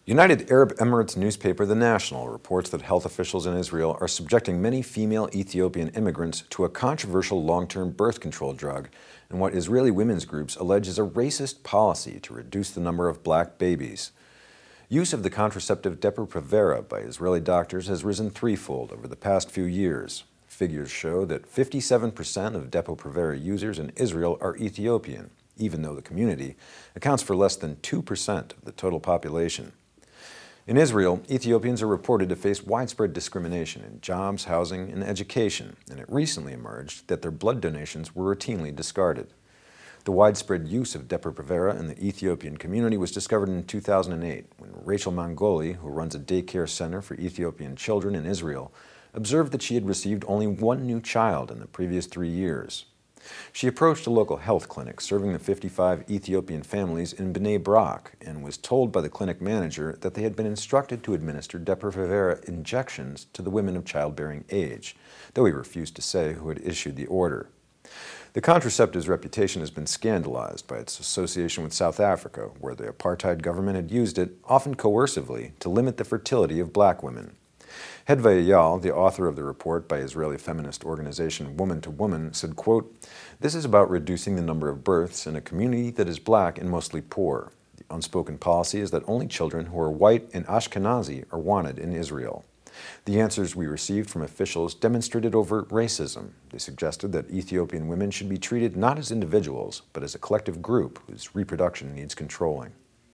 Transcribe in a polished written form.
United Arab Emirates newspaper The National reports that health officials in Israel are subjecting many female Ethiopian immigrants to a controversial long-term birth control drug in what Israeli women's groups allege is a racist policy to reduce the number of black babies. Use of the contraceptive Depo-Provera by Israeli doctors has risen threefold over the past few years. Figures show that 57% of Depo-Provera users in Israel are Ethiopian, even though the community accounts for less than 2% of the total population. In Israel, Ethiopians are reported to face widespread discrimination in jobs, housing, and education, and it recently emerged that their blood donations were routinely discarded. The widespread use of Depo-Provera in the Ethiopian community was discovered in 2008 when Rachel Mangoli, who runs a daycare center for Ethiopian children in Israel, observed that she had received only one new child in the previous 3 years. She approached a local health clinic serving the 55 Ethiopian families in Bnei Brak and was told by the clinic manager that they had been instructed to administer Depo-Provera injections to the women of childbearing age, though he refused to say who had issued the order. The contraceptive's reputation has been scandalized by its association with South Africa, where the apartheid government had used it, often coercively, to limit the fertility of black women. Hedva Eyal, the author of the report by Israeli feminist organization Woman to Woman, said, quote, "This is about reducing the number of births in a community that is black and mostly poor. The unspoken policy is that only children who are white and Ashkenazi are wanted in Israel." The answers we received from officials demonstrated overt racism. They suggested that Ethiopian women should be treated not as individuals, but as a collective group whose reproduction needs controlling.